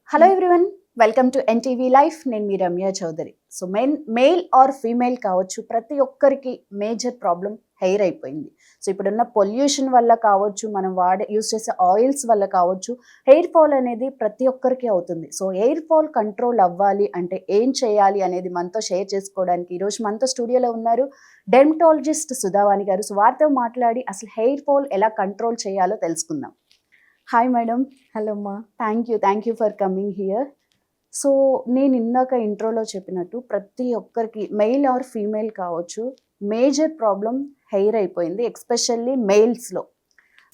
Hello everyone, welcome to NTV life. నేను మీ Ramya Chowdary. So male or female కావచ్చు, ప్రతి ఒక్కరికి మేజర్ ప్రాబ్లం హెయిర్ అయిపోయింది. సో ఇప్పుడున్న పొల్యూషన్ వల్ల కావచ్చు, మనం యూస్ చేసే ఆయిల్స్ వల్ల కావచ్చు, హెయిర్ ఫాల్ అనేది ప్రతి ఒక్కరికి అవుతుంది. సో హెయిర్ ఫాల్ కంట్రోల్ అవ్వాలి అంటే ఏం చేయాలి అనేది మనతో షేర్ చేసుకోవడానికి ఈరోజు మనతో స్టూడియోలో ఉన్నారు డెర్మటాలజిస్ట్ సుధావాణి గారు. సో వారితో మాట్లాడి అసలు హెయిర్ ఫాల్ ఎలా కంట్రోల్ చేయాలో తెలుసుకుందాం. Hi madam. హలో అమ్మా. Thank you for coming here. So నేను ఇందాక ఇంట్రోలో చెప్పినట్టు ప్రతి ఒక్కరికి మెయిల్ ఆర్ ఫీమేల్ కావచ్చు, మేజర్ ప్రాబ్లం హెయిర్ అయిపోయింది, ఎక్స్పెషల్లీ మేల్స్లో.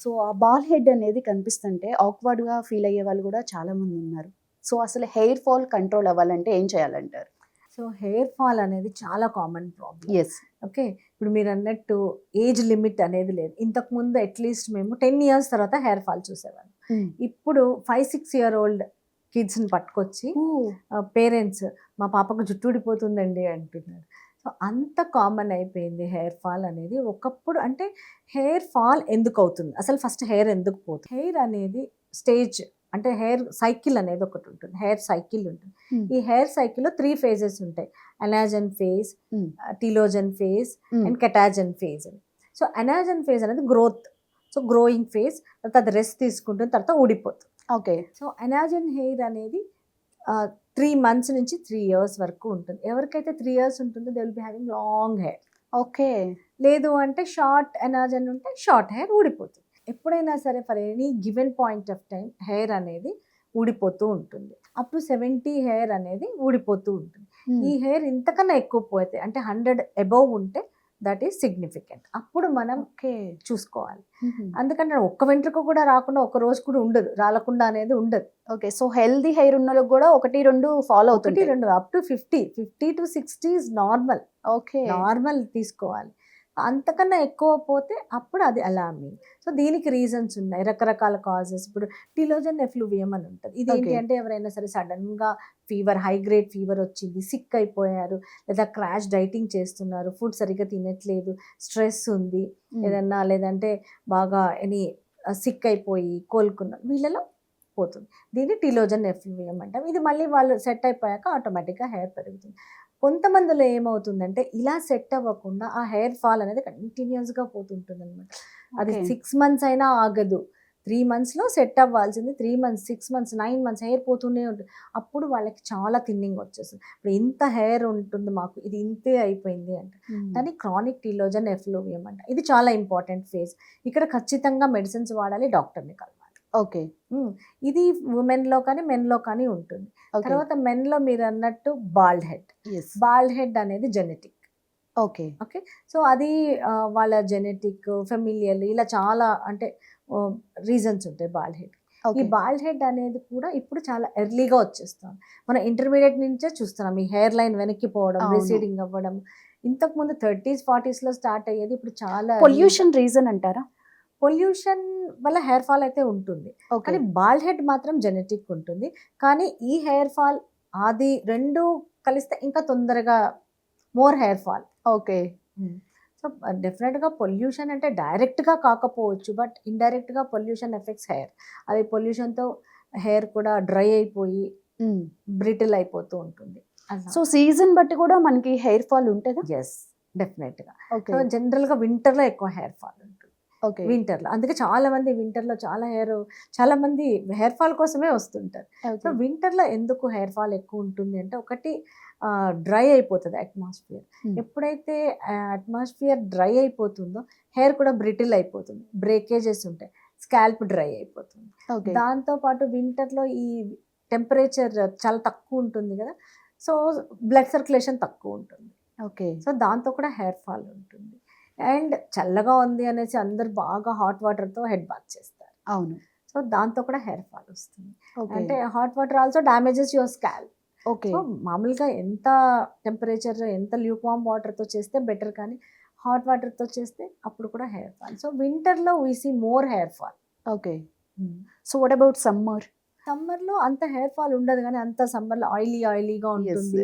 సో ఆ బాల్ హెడ్ అనేది కనిపిస్తుంటే ఆక్వర్డ్గా ఫీల్ అయ్యే వాళ్ళు కూడా చాలామంది ఉన్నారు. సో అసలు హెయిర్ ఫాల్ కంట్రోల్ అవ్వాలంటే ఏం చేయాలంటారు? సో హెయిర్ ఫాల్ అనేది చాలా కామన్ ప్రాబ్లం. ఎస్. ఓకే, ఇప్పుడు మీరు అన్నట్టు ఏజ్ లిమిట్ అనేది లేదు. ఇంతకుముందు అట్లీస్ట్ మేము 10 years తర్వాత హెయిర్ ఫాల్ చూసేవాళ్ళం. ఇప్పుడు 5-6 year old కిడ్స్ని పట్టుకొచ్చి పేరెంట్స్ మా పాపకు జుట్టు ఊడిపోతుందండి అంటున్నారు. సో అంత కామన్ అయిపోయింది హెయిర్ ఫాల్ అనేది. ఒకప్పుడు అంటే హెయిర్ ఫాల్ ఎందుకు అవుతుంది, అసలు ఫస్ట్ హెయిర్ ఎందుకు పోతుంది? హెయిర్ అనేది స్టేజ్ అంటే హెయిర్ సైకిల్ అనేది ఒకటి ఉంటుంది, హెయిర్ సైకిల్ ఉంటుంది. ఈ హెయిర్ సైకిల్లో 3 phases ఉంటాయి: anagen phase, telogen phase and catagen phase అని. సో అనాజన్ ఫేజ్ అనేది గ్రోత్, సో గ్రోయింగ్ ఫేజ్, తర్వాత అది రెస్ట్ తీసుకుంటుంది, తర్వాత ఊడిపోతుంది. ఓకే. సో అనాజన్ హెయిర్ అనేది 3 months నుంచి 3 years వరకు ఉంటుంది. ఎవరికైతే 3 years ఉంటుందో they will be having long hair. Okay. లేదు అంటే షార్ట్ అనాజన్ ఉంటే షార్ట్ హెయిర్ ఊడిపోతుంది. ఎప్పుడైనా సరే for any given point of time hair అనేది ఊడిపోతూ ఉంటుంది. అప్ టు 70 హెయిర్ అనేది ఊడిపోతూ ఉంటుంది. ఈ హెయిర్ ఇంతకన్నా ఎక్కువ పోతే అంటే 100 above ఉంటే దట్ ఈస్ సిగ్నిఫికెంట్. అప్పుడు మనం చూసుకోవాలి. అందుకంటే ఒక్క వెంట్రుక కూడా రాకుండా ఒక రోజు కూడా ఉండదు, రాలకుండా అనేది ఉండదు. ఓకే. సో హెల్దీ హెయిర్ ఉన్న వాళ్ళకి కూడా 1-2 ఫాలో అవుతుంది. 1-2 up to 50 to 60 is normal. Okay, normal తీసుకోవాలి. అంతకన్నా ఎక్కువ పోతే అప్పుడు అది అలార్మింగ్. సో దీనికి రీజన్స్ ఉన్నాయి, రకరకాల కాజెస్. ఇప్పుడు టీలోజన్ ఎఫ్లూవియం అని ఉంటుంది. ఇది ఏంటి అంటే ఎవరైనా సరే సడన్గా ఫీవర్, హై గ్రేడ్ ఫీవర్ వచ్చింది, సిక్ అయిపోయారు, లేదా క్రాష్ డైటింగ్ చేస్తున్నారు, ఫుడ్ సరిగ్గా తినట్లేదు, స్ట్రెస్ ఉంది ఏదన్నా, లేదంటే బాగా సిక్ అయిపోయి కోలుకున్నారు, వీళ్ళలో పోతుంది. దీన్ని టీలోజన్ ఎఫ్లూవియం అంటాం. ఇది మళ్ళీ వాళ్ళు సెట్ అయిపోయాక ఆటోమేటిక్గా హెయిర్ పెరుగుతుంది. కొంతమందిలో ఏమవుతుందంటే ఇలా సెట్ అవ్వకుండా ఆ హెయిర్ ఫాల్ అనేది కంటిన్యూస్గా పోతుంటుంది అనమాట. అది 6 months అయినా ఆగదు. 3 monthsలో సెట్ అవ్వాల్సింది 3 months, 6 months, 9 months హెయిర్ పోతూనే ఉంటుంది. అప్పుడు వాళ్ళకి చాలా థిన్నింగ్ వచ్చేస్తుంది. ఇప్పుడు ఇంత హెయిర్ ఉంటుంది మాకు, ఇది ఇంతే అయిపోయింది అంట. దాన్ని క్రానిక్ టీలోజన్ ఎఫ్లూవియం అంట. ఇది చాలా ఇంపార్టెంట్ ఫేజ్. ఇక్కడ ఖచ్చితంగా మెడిసిన్స్ వాడాలి, డాక్టర్ని కలవాలి. ఓకే. ఇది ఉమెన్లో కానీ మెన్లో కానీ ఉంటుంది. తర్వాత మెన్లో మీరు అన్నట్టు బాల్డ్ హెడ్. బాల్డ్ హెడ్ అనేది జెనెటిక్. ఓకే. ఓకే. సో అది వాళ్ళ జెనెటిక్, ఫెమిలియల్, ఇలా చాలా అంటే రీజన్స్ ఉంటాయి బాల్డ్ హెడ్. ఈ బాల్డ్ హెడ్ అనేది కూడా ఇప్పుడు చాలా ఎర్లీగా వచ్చేస్తాం. మనం ఇంటర్మీడియట్ నుంచే చూస్తున్నాం ఈ హెయిర్ లైన్ వెనక్కి పోవడం, రిసీడింగ్ అవ్వడం. ఇంతకుముందు 30s, 40sలో స్టార్ట్ అయ్యేది, ఇప్పుడు చాలా. పొల్యూషన్ రీజన్ అంటారా? పొల్యూషన్ వల్ల హెయిర్ ఫాల్ అయితే ఉంటుంది, కానీ బాల్డ్ హెడ్ మాత్రం జెనెటిక్ ఉంటుంది. కానీ ఈ హెయిర్ ఫాల్ అది 2 కలిస్తే ఇంకా తొందరగా more hair fall. Okay. So డెఫినెట్గా పొల్యూషన్ అంటే డైరెక్ట్గా కాకపోవచ్చు, బట్ ఇండైరెక్ట్గా పొల్యూషన్ ఎఫెక్ట్స్ హెయిర్. అది పొల్యూషన్తో హెయిర్ కూడా డ్రై అయిపోయి బ్రిటిల్ అయిపోతూ ఉంటుంది. సో సీజన్ బట్టి కూడా మనకి హెయిర్ ఫాల్ ఉంటుందా? ఎస్, డెఫినెట్గా. సో జనరల్గా వింటర్లో ఎక్కువ హెయిర్ ఫాల్ ఉంటుంది. వింటర్లో, అందుకే చాలా మంది వింటర్లో చాలా మంది హెయిర్ ఫాల్ కోసమే వస్తుంటారు. సో వింటర్లో ఎందుకు హెయిర్ ఫాల్ ఎక్కువ ఉంటుంది అంటే, ఒకటి డ్రై అయిపోతుంది అట్మాస్ఫియర్. ఎప్పుడైతే అట్మాస్ఫియర్ డ్రై అయిపోతుందో హెయిర్ కూడా బ్రిటిల్ అయిపోతుంది, బ్రేకేజెస్ ఉంటాయి, స్కాల్ప్ డ్రై అయిపోతుంది. దాంతోపాటు వింటర్లో ఈ టెంపరేచర్ చాలా తక్కువ ఉంటుంది కదా, సో బ్లడ్ సర్క్యులేషన్ తక్కువ ఉంటుంది. ఓకే. సో దాంతో కూడా హెయిర్ ఫాల్ ఉంటుంది. అండ్ చల్లగా ఉంది అనేసి అందరు బాగా హాట్ వాటర్తో హెడ్ బాత్ చేస్తారు. అవును. సో దాంతో కూడా హెయిర్ ఫాల్ వస్తుంది. అంటే hot water also damages your scalp. Okay. So మామూలుగా ఎంత టెంపరేచర్, ఎంత ల్యూక్వామ్ వాటర్తో చేస్తే బెటర్, కానీ హాట్ వాటర్తో చేస్తే అప్పుడు కూడా హెయిర్ ఫాల్. సో వింటర్లో we see more hair fall. Okay. So what about summer? సమ్మర్లో అంత హెయిర్ ఫాల్ ఉండదు, కానీ అంత సమ్మర్లో ఆయిలీగా ఉంటుంది,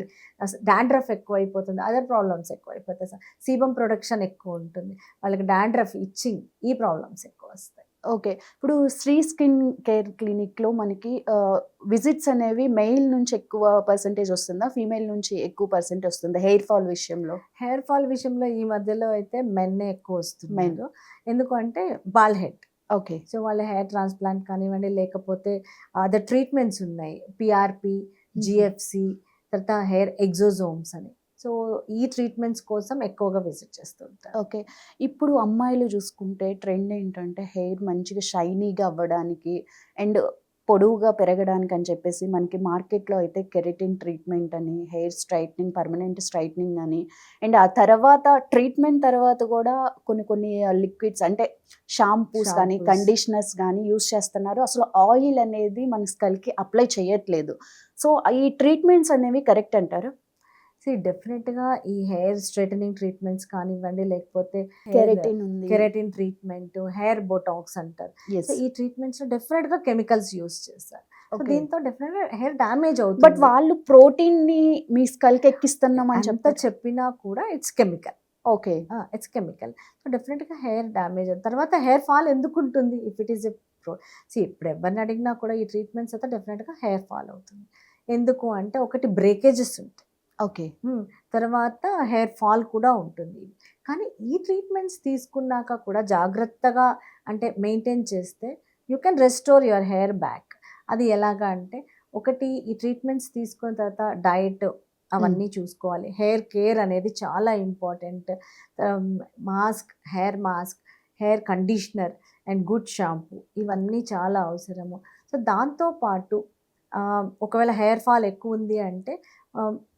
డాండ్రఫ్ ఎక్కువ అయిపోతుంది, అదర్ ప్రాబ్లమ్స్ ఎక్కువ అయిపోతాయి, సీబమ్ ప్రొడక్షన్ ఎక్కువ ఉంటుంది, వాళ్ళకి డాండ్రఫ్, ఇచ్చింగ్, ఈ ప్రాబ్లమ్స్ ఎక్కువ వస్తాయి. ఓకే. ఇప్పుడు శ్రీ స్కిన్ కేర్ క్లినిక్‌లో మనకి విజిట్స్ అనేవి మెయిల్ నుంచి ఎక్కువ పర్సెంటేజ్ వస్తుందా? ఫీమేల్ నుంచి ఎక్కువ పర్సెంట్ వస్తుందా? హెయిర్ ఫాల్ విషయంలో? హెయిర్ ఫాల్ విషయంలో ఈ మధ్యలో అయితే మెన్నే ఎక్కువ మెన్. వస్తున్నారు. ఎందుకంటే బాల్ హెడ్. ఓకే. సో వాళ్ళ హెయిర్ ట్రాన్స్‌ప్లాంట్ కానివ్వండి, లేకపోతే అదర్ ట్రీట్మెంట్స్ ఉన్నాయి. పీఆర్‌పీ, హుహు. జీఎఫ్‌సి, తర్వాత హెయిర్ ఎక్సోజోమ్స్ అని. సో ఈ ట్రీట్మెంట్స్ కోసం ఎక్కువగా విజిట్ చేస్తూ ఉంటారు. ఓకే. ఇప్పుడు అమ్మాయిలు చూసుకుంటే ట్రెండ్ ఏంటంటే హెయిర్ మంచిగా షైనీగా అవ్వడానికి అండ్ పొడవుగా పెరగడానికి అని చెప్పేసి మనకి మార్కెట్‌లో అయితే కెరటిన్ ట్రీట్మెంట్ అని, హెయిర్ స్ట్రైట్నింగ్, పర్మనెంట్ స్ట్రైట్నింగ్ అని అండ్ ఆ తర్వాత ట్రీట్మెంట్ తర్వాత కూడా కొన్ని కొన్ని లిక్విడ్స్ అంటే షాంపూస్ కానీ, షాంపూస్. కండిషనర్స్ గానీ యూజ్ చేస్తున్నారు. అసలు ఆయిల్ అనేది మన స్కల్‌కి అప్లై చేయట్లేదు. సో ఈ ట్రీట్మెంట్స్ అనేవి కరెక్ట్ అంటారా? డెఫినెట్‌గా ఈ హెయిర్ స్ట్రెయిటనింగ్ ట్రీట్మెంట్స్ కానివ్వండి, లేకపోతే కెరటిన్ ఉంది. కెరటిన్ ట్రీట్మెంట్, హెయిర్ బొటాక్స్ అంటారు. So yes. ఈ ట్రీట్మెంట్స్‌లో డెఫినెట్‌గా కెమికల్స్ యూజ్ చేస్తారు. So okay. దీంతో డెఫినెట్‌గా హెయిర్ డ్యామేజ్ బట్ అవుతుంది. వాళ్ళు ప్రోటీన్‌ని మీ స్కల్‌కి ఎక్కిస్తున్నాం అని ఎంత చెప్తారు. చెప్పినా కూడా it's chemical. Okay. It's chemical. So డెఫినెట్‌గా హెయిర్ డ్యామేజ్ అవుతుంది. తర్వాత హెయిర్ ఫాల్ ఎందుకుంటుంది? ఇఫ్ ఇట్ ఈస్ ఎ ఇప్పుడు ఎవరిని అడిగినా కూడా ఈ ట్రీట్మెంట్స్ అయితే డెఫినెట్‌గా హెయిర్ ఫాల్ అవుతుంది. ఎందుకు అంటే ఒకటి బ్రేకేజెస్ ఉంటాయి. ఓకే. తర్వాత హెయిర్ ఫాల్ కూడా ఉంటుంది. కానీ ఈ ట్రీట్మెంట్స్ తీసుకున్నాక కూడా జాగ్రత్తగా అంటే మెయింటైన్ చేస్తే you can restore your hair back. అది ఎలాగా అంటే ఒకటి ఈ ట్రీట్మెంట్స్ తీసుకున్న తర్వాత డయట్ అవన్నీ చూసుకోవాలి. హెయిర్ కేర్ అనేది చాలా important. Mask, hair conditioner and good shampoo ఇవన్నీ చాలా అవసరము. సో దాంతో పాటు ఒకవేళ హెయిర్ ఫాల్ ఎక్కువ ఉంది అంటే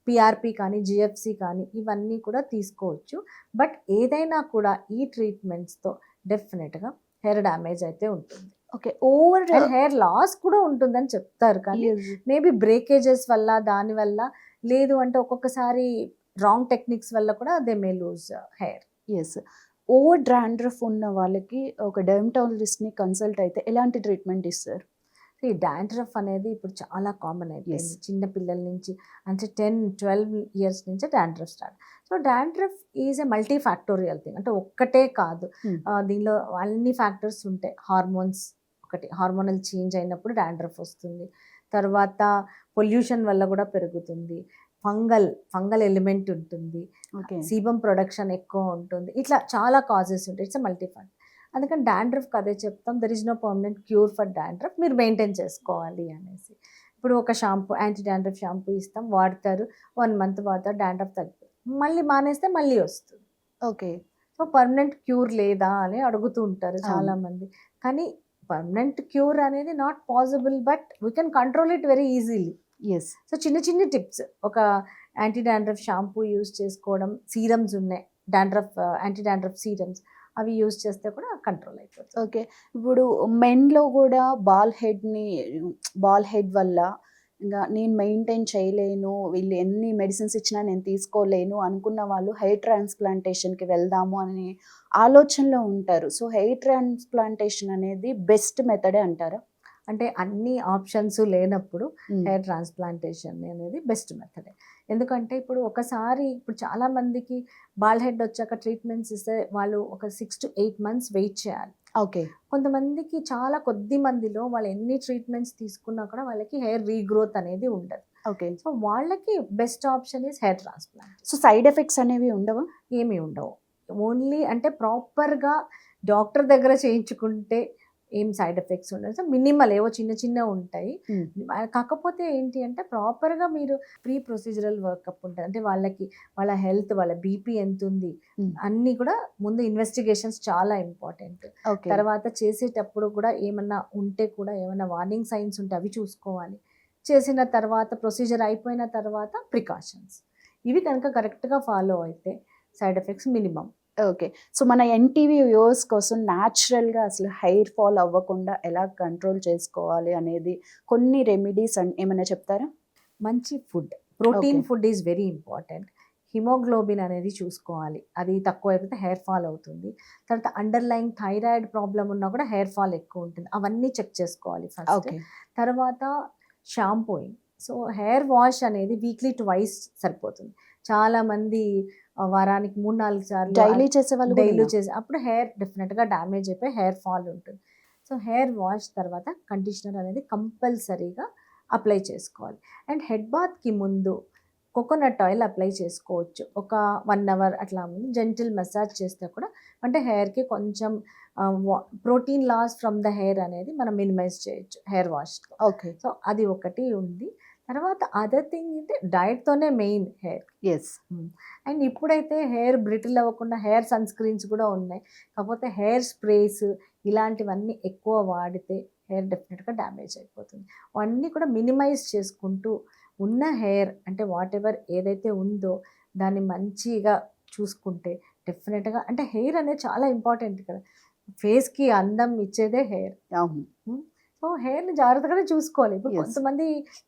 పీఆర్‌పీ కానీ, జీఎఫ్‌సి కానీ ఇవన్నీ కూడా తీసుకోవచ్చు. బట్ ఏదైనా కూడా ఈ ట్రీట్మెంట్స్‌తో డెఫినెట్‌గా హెయిర్ డ్యామేజ్ అయితే ఉంటుంది. Okay. Over and hair loss కూడా ఉంటుందని చెప్తారు. కానీ మేబీ బ్రేకేజెస్ వల్ల, దానివల్ల లేదు అంటే ఒక్కొక్కసారి రాంగ్ టెక్నిక్స్ వల్ల కూడా they may lose hair. Yes. Over dandruff ఉన్న వాళ్ళకి ఒక డెర్మటాలజిస్ట్‌ని కన్సల్ట్ అయితే ఎలాంటి ట్రీట్మెంట్ ఇస్తారు? ఈ డాండ్రఫ్ అనేది ఇప్పుడు చాలా కామన్ అయిపోయింది. Yes. చిన్న పిల్లల నుంచి అంటే 10, 12 ఇయర్స్ నుంచే dandruff start. So dandruff is a multi factorial thing. అంటే ఒక్కటే కాదు. దీనిలో అన్ని ఫ్యాక్టర్స్ ఉంటాయి. ఒకటి హార్మోనల్ చేంజ్ అయినప్పుడు డాండ్రఫ్ వస్తుంది. తర్వాత పొల్యూషన్ వల్ల కూడా పెరుగుతుంది. ఫంగల్ ఎలిమెంట్ ఉంటుంది. ఓకే. సీబమ్ ప్రొడక్షన్ ఎక్కువ ఉంటుంది. ఇట్లా చాలా కాజెస్ ఉంటాయి. It's multi factor. అందుకని డాండ్రఫ్‌కి అదే చెప్తాం. There is no permanent cure for dandruff. మీరు మెయింటైన్ చేసుకోవాలి అనేసి. ఇప్పుడు ఒక షాంపూ యాంటీ డాండ్రఫ్ షాంపూ ఇస్తాం. వాడతారు. 1 మంత్ వాడతారు. డాండ్రఫ్ తగ్గిపోతుంది. మళ్ళీ మానేస్తే మళ్ళీ వస్తుంది. ఓకే. సో పర్మనెంట్ క్యూర్ లేదా అని అడుగుతూ ఉంటారు అవును. చాలామంది. కానీ పర్మనెంట్ క్యూర్ అనేది not possible. But we can control it very easily. Yes. So చిన్న చిన్న టిప్స్. ఒక యాంటీ డాండ్రఫ్ షాంపూ యూజ్ చేసుకోవడం. సీరమ్స్ ఉన్నాయి. యాంటీ డాండ్రఫ్ సీరమ్స్ అవి యూజ్ చేస్తే కూడా కంట్రోల్ అయిపోతుంది. ఓకే. ఇప్పుడు మెన్‌లో కూడా బాల్ హెడ్ వల్ల ఇంగా నేను మెయింటైన్ చేయలేను, వీళ్ళు ఎన్ని మెడిసిన్స్ ఇచ్చినా నేను తీసుకోలేను అనుకున్న వాళ్ళు హెయిర్ ట్రాన్స్‌ప్లాంటేషన్‌కి వెళ్దాము అని ఆలోచనలో ఉంటారు. సో హెయిర్ ట్రాన్స్‌ప్లాంటేషన్ అనేది బెస్ట్ మెథడే అంటారా? అంటే అన్ని ఆప్షన్స్ లేనప్పుడు హెయిర్ ట్రాన్స్‌ప్లాంటేషన్ అనేది బెస్ట్ మెథడే. ఎందుకంటే ఇప్పుడు చాలా మందికి బాల్ హెడ్ వచ్చాక ట్రీట్మెంట్స్ ఇస్తే వాళ్ళు ఒక 6-8 మంత్స్ వెయిట్ చేయాలి. ఓకే. కొంతమందికి చాలా కొద్ది మందిలో వాళ్ళు ఎన్ని ట్రీట్మెంట్స్ తీసుకున్నా కూడా వాళ్ళకి హెయిర్ రీగ్రోత్ అనేది ఉండదు. ఓకే. సో వాళ్ళకి best option is hair transplant. So side effects అనేవి ఉండవా? ఏమీ ఉండవు. ఓన్లీ అంటే ప్రాపర్‌గా డాక్టర్ దగ్గర చేయించుకుంటే ఏం సైడ్ ఎఫెక్ట్స్ ఉండవు. సో మినిమల్ ఏవో చిన్న చిన్నవి ఉంటాయి. కాకపోతే ఏంటి అంటే ప్రాపర్‌గా మీరు ప్రీ ప్రొసీజరల్ వర్కప్ ఉంటుంది. అంటే వాళ్ళ హెల్త్, వాళ్ళ బీపీ ఎంతుంది అన్నీ కూడా ముందు ఇన్వెస్టిగేషన్స్ చాలా ఇంపార్టెంట్. ఓకే. తర్వాత చేసేటప్పుడు కూడా ఏమన్నా ఉంటే కూడా ఏమన్నా వార్నింగ్ సైన్స్ ఉంటే అవి చూసుకోవాలి. చేసిన తర్వాత ప్రొసీజర్ అయిపోయిన తర్వాత ప్రికాషన్స్ ఇవి కనుక కరెక్ట్‌గా ఫాలో అయితే side effects minimum. Okay. So మన ఎన్‌టీవీ వ్యూవర్స్ కోసం న్యాచురల్‌గా అసలు హెయిర్ ఫాల్ అవ్వకుండా ఎలా కంట్రోల్ చేసుకోవాలి అనేది కొన్ని రెమెడీస్ ఏమైనా చెప్తారా? మంచి food, protein Okay. Food is very important. Haemoglobin అనేది చూసుకోవాలి. అది తక్కువ అయిపోతే హెయిర్ ఫాల్ అవుతుంది. తర్వాత అండర్‌లైయింగ్ థైరాయిడ్ ప్రాబ్లమ్ ఉన్నా కూడా హెయిర్ ఫాల్ ఎక్కువ ఉంటుంది. అవన్నీ చెక్ చేసుకోవాలి ఫస్ట్. ఓకే. తర్వాత షాంపూయింగ్. సో హెయిర్ వాష్ అనేది వీక్లీ ట్వైస్ సరిపోతుంది. చాలామంది వారానికి 3-4 సార్లు డైలీ చేసేవాళ్ళు కూడా డైలీ ఉన్నారు. చేసి అప్పుడు హెయిర్ డెఫినెట్‌గా డ్యామేజ్ అయిపోయి హెయిర్ ఫాల్ ఉంటుంది. సో హెయిర్ వాష్ తర్వాత కండిషనర్ అనేది కంపల్సరీగా అప్లై చేసుకోవాలి. అండ్ హెడ్ బాత్కి ముందు కోకోనట్ ఆయిల్ అప్లై చేసుకోవచ్చు. ఒక 1 అవర్ అట్లా ముందు జెంటిల్ మసాజ్ చేస్తే కూడా అంటే హెయిర్కి కొంచెం protein loss from the hair అనేది మనం మినిమైజ్ చేయొచ్చు హెయిర్ వాష్తో. ఓకే. సో అది ఒకటి ఉంది. తర్వాత అదర్ థింగ్ ఏంటి, డైట్తోనే మెయిన్ హెయిర్. ఎస్. అండ్ ఇప్పుడైతే హెయిర్ బ్రిటిల్ అవ్వకుండా హెయిర్ సన్ స్క్రీన్స్ కూడా ఉన్నాయి. కాకపోతే హెయిర్ స్ప్రేస్ ఇలాంటివన్నీ ఎక్కువ వాడితే హెయిర్ డెఫినెట్గా డ్యామేజ్ అయిపోతుంది. అవన్నీ కూడా మినిమైజ్ చేసుకుంటూ ఉన్న హెయిర్ అంటే వాట్ ఎవర్ ఏదైతే ఉందో దాన్ని మంచిగా చూసుకుంటే డెఫినెట్గా అంటే హెయిర్ అనేది చాలా ఇంపార్టెంట్ కదా, ఫేస్కి అందం ఇచ్చేదే హెయిర్. అవును. సో హెయిర్ని జాగ్రత్తగానే చూసుకోవాలి. ఇప్పుడు Yes. కొంతమంది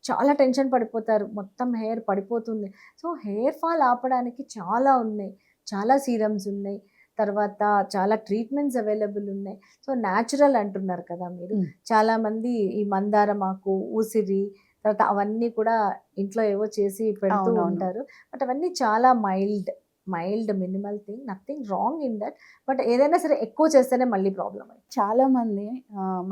చాలా టెన్షన్ పడిపోతారు, మొత్తం హెయిర్ పడిపోతుంది. సో హెయిర్ ఫాల్ ఆపడానికి చాలా ఉన్నాయి, చాలా సీరమ్స్ ఉన్నాయి, తర్వాత చాలా ట్రీట్మెంట్స్ అవైలబుల్ ఉన్నాయి. సో న్యాచురల్ అంటున్నారు కదా మీరు, చాలామంది ఈ మందారం ఆకు, ఉసిరి, తర్వాత అవన్నీ కూడా ఇంట్లో ఏవో చేసి పెడుతూ అవునవును. ఉంటారు. బట్ అవన్నీ చాలా mild minimal thing, nothing wrong in that. But ఏదైనా సరే ఎక్కువ చేస్తేనే మళ్ళీ ప్రాబ్లం అవుతుంది. చాలా మంది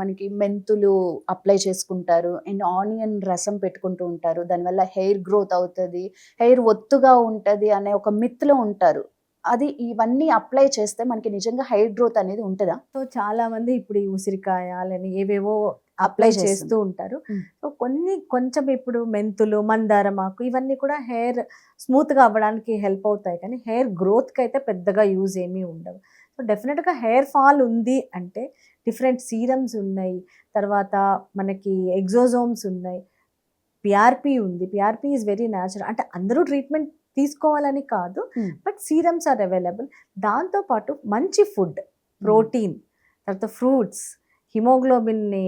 మనకి మెంతులు అప్లై చేసుకుంటారు అండ్ ఆనియన్ రసం పెట్టుకుంటూ ఉంటారు, దానివల్ల హెయిర్ గ్రోత్ అవుతుంది, హెయిర్ ఒత్తుగా ఉంటుంది అనే ఒక మిత్లో ఉంటారు. అది ఇవన్నీ అప్లై చేస్తే మనకి నిజంగా హెయిర్ గ్రోత్ అనేది ఉంటుందా? సో చాలా మంది ఇప్పుడు ఈ ఉసిరికాయలని ఏవేవో Apply అప్లై చేస్తున్నారు. చేస్తూ ఉంటారు. Mm. సో కొంచెం ఇప్పుడు మెంతులు, మందారం ఆకు ఇవన్నీ కూడా హెయిర్ స్మూత్గా అవ్వడానికి హెల్ప్ అవుతాయి, కానీ హెయిర్ గ్రోత్కి అయితే పెద్దగా యూజ్ ఏమీ ఉండవు. సో డెఫినెట్గా హెయిర్ ఫాల్ ఉంది అంటే డిఫరెంట్ సీరమ్స్ ఉన్నాయి, తర్వాత మనకి ఎగ్జోజోమ్స్ ఉన్నాయి, పిఆర్పి ఉంది. పిఆర్పి ఈజ్ వెరీ న్యాచురల్, అంటే అందరూ ట్రీట్మెంట్ తీసుకోవాలని కాదు, బట్ సీరమ్స్ ఆర్ అవైలబుల్. దాంతోపాటు మంచి ఫుడ్, ప్రోటీన్, తర్వాత ఫ్రూట్స్, హిమోగ్లోబిన్ని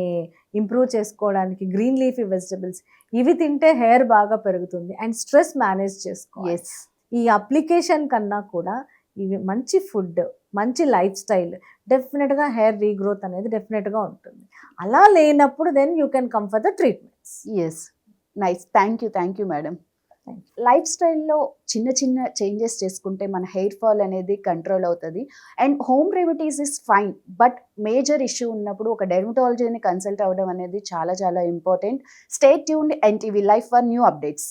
ఇంప్రూవ్ చేసుకోవడానికి గ్రీన్ లీఫీ వెజిటబుల్స్ ఇవి తింటే హెయిర్ బాగా పెరుగుతుంది. అండ్ స్ట్రెస్ మేనేజ్ చేసుకోవాలి. ఎస్. ఈ అప్లికేషన్ కన్నా కూడా ఇవి మంచి ఫుడ్, మంచి లైఫ్ స్టైల్ డెఫినెట్గా హెయిర్ రీగ్రోత్ అనేది డెఫినెట్గా ఉంటుంది. అలా లేనప్పుడు then you can come for the treatments. Yes. Nice. Thank you madam. Thank life స్టైల్లో చిన్న చేంజెస్ చేసుకుంటే మన హెయిర్ ఫాల్ అనేది కంట్రోల్ అవుతుంది. And home remedies is fine, but major issue ఉన్నప్పుడు ఒక డెర్మటాలజీని కన్సల్ట్ అవ్వడం అనేది చాలా చాలా important. Stay tuned NTV life for new updates.